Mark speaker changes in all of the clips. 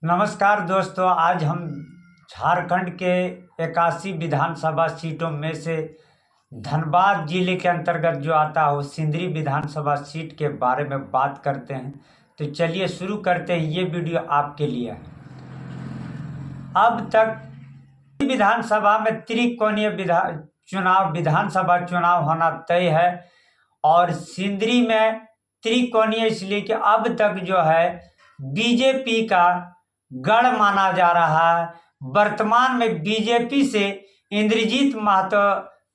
Speaker 1: नमस्कार दोस्तों, आज हम झारखंड के 81 विधानसभा सीटों में से धनबाद जिले के अंतर्गत जो आता हो सिंदरी विधानसभा सीट के बारे में बात करते हैं। तो चलिए शुरू करते हैं। ये वीडियो आपके लिए है। अब तक विधानसभा में त्रिकोणीय विधानसभा चुनाव होना तय है और सिंदरी में त्रिकोणीय इसलिए कि अब तक जो है बीजेपी का गढ़ माना जा रहा है। वर्तमान में बीजेपी से इंद्रजीत महतो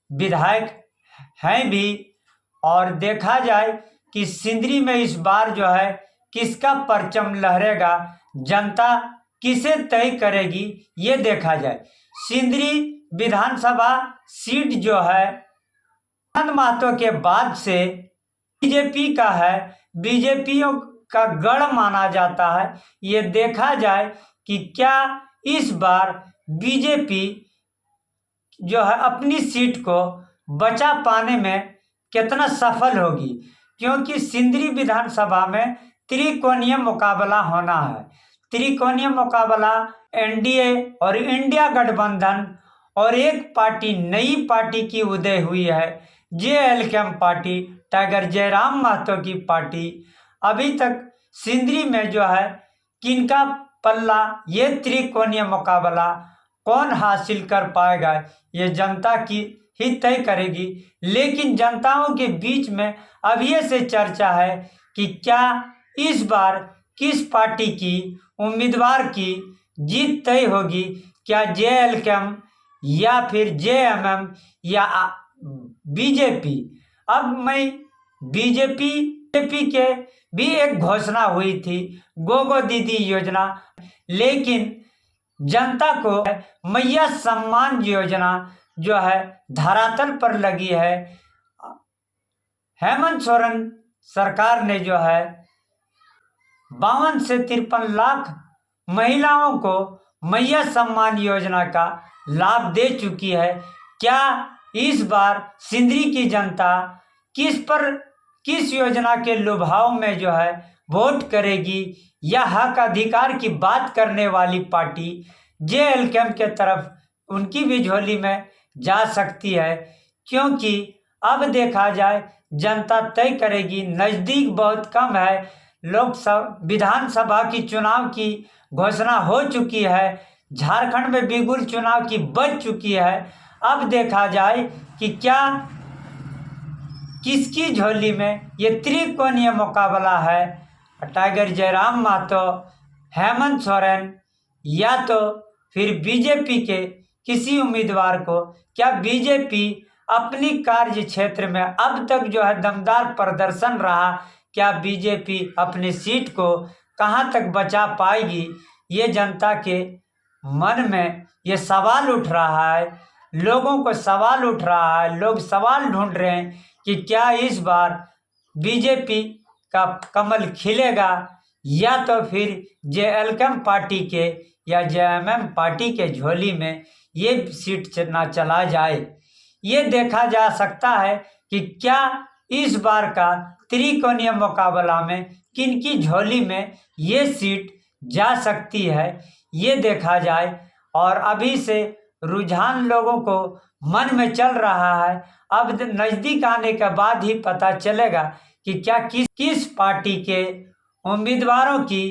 Speaker 1: विधायक हैं भी, और देखा जाए कि सिंदरी में इस बार जो है किसका परचम लहरेगा, जनता किसे तय करेगी, ये देखा जाए। सिंदरी विधानसभा सीट जो है आनंद महतो के बाद से बीजेपी का है, बीजेपीओ का गढ़ माना जाता है। ये देखा जाए कि क्या इस बार बीजेपी जो है अपनी सीट को बचा पाने में कितना सफल होगी, क्योंकि सिंदरी विधानसभा में त्रिकोणीय मुकाबला होना है। त्रिकोणीय मुकाबला एनडीए और इंडिया गठबंधन और एक पार्टी, नई पार्टी की उदय हुई है, जेएलके पार्टी, टाइगर जयराम महतो की पार्टी। अभी तक सिंदरी में जो है किनका पल्ला, ये त्रिकोणीय मुकाबला कौन हासिल कर पाएगा, ये जनता की ही तय करेगी। लेकिन जनताओं के बीच में अभी से चर्चा है कि क्या इस बार किस पार्टी की उम्मीदवार की जीत तय होगी, क्या जेएलके या फिर जेएमएम या बीजेपी। अब मैं बीजेपी के भी एक घोषणा हुई थी, गोगो दीदी योजना, लेकिन जनता को मैया सम्मान योजना जो है धरातल पर लगी है। हेमंत सोरेन सरकार ने जो है 52 से 53 लाख महिलाओं को मैया सम्मान योजना का लाभ दे चुकी है। क्या इस बार सिंदरी की जनता किस योजना के लुभाव में जो है वोट करेगी, या हक अधिकार की बात करने वाली पार्टी जेएलके के तरफ उनकी भी झोली में जा सकती है, क्योंकि अब देखा जाए जनता तय करेगी। नज़दीक बहुत कम है, लोकसभा विधानसभा की चुनाव की घोषणा हो चुकी है, झारखंड में बिगुल चुनाव की बच चुकी है। अब देखा जाए कि क्या किसकी झोली में ये त्रिकोणीय मुकाबला है, टाइगर जयराम महतो, हेमंत सोरेन, या तो फिर बीजेपी के किसी उम्मीदवार को। क्या बीजेपी अपनी कार्य क्षेत्र में अब तक जो है दमदार प्रदर्शन रहा, क्या बीजेपी अपनी सीट को कहां तक बचा पाएगी, ये जनता के मन में ये सवाल उठ रहा है। लोगों को सवाल उठ रहा है, लोग सवाल ढूंढ रहे हैं कि क्या इस बार बीजेपी का कमल खिलेगा, या तो फिर जेएलके पार्टी के या जेएमएम पार्टी के झोली में ये सीट ना चला जाए। ये देखा जा सकता है कि क्या इस बार का त्रिकोणीय मुकाबला में किनकी झोली में ये सीट जा सकती है, ये देखा जाए। और अभी से रुझान लोगों को मन में चल रहा है, अब नज़दीक आने के बाद ही पता चलेगा कि क्या किस पार्टी के उम्मीदवारों की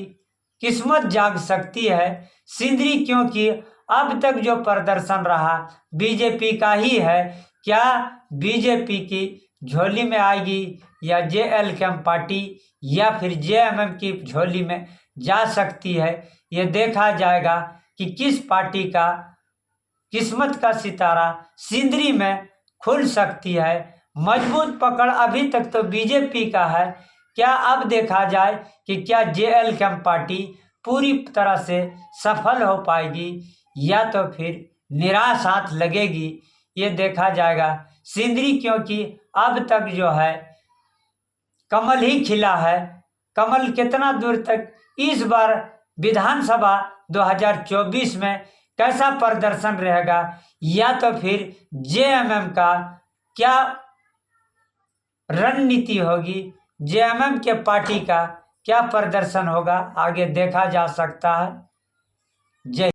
Speaker 1: किस्मत जाग सकती है सिंदरी, क्योंकि अब तक जो प्रदर्शन रहा बीजेपी का ही है। क्या बीजेपी की झोली में आएगी, या जेएलके पार्टी या फिर जेएमएम की झोली में जा सकती है, ये देखा जाएगा कि किस पार्टी का किस्मत का सितारा सिंदरी में खुल सकती है। मजबूत पकड़ अभी तक तो बीजेपी का है। क्या अब देखा जाए कि क्या जेएलके पार्टी पूरी तरह से सफल हो पाएगी, या तो फिर निराश हाथ लगेगी, ये देखा जाएगा। सिंदरी क्योंकि अब तक जो है कमल ही खिला है। कमल कितना दूर तक इस बार विधानसभा 2024 में कैसा प्रदर्शन रहेगा, या तो फिर जेएमएम का क्या रणनीति होगी, जेएमएम के पार्टी का क्या प्रदर्शन होगा, आगे देखा जा सकता है। जय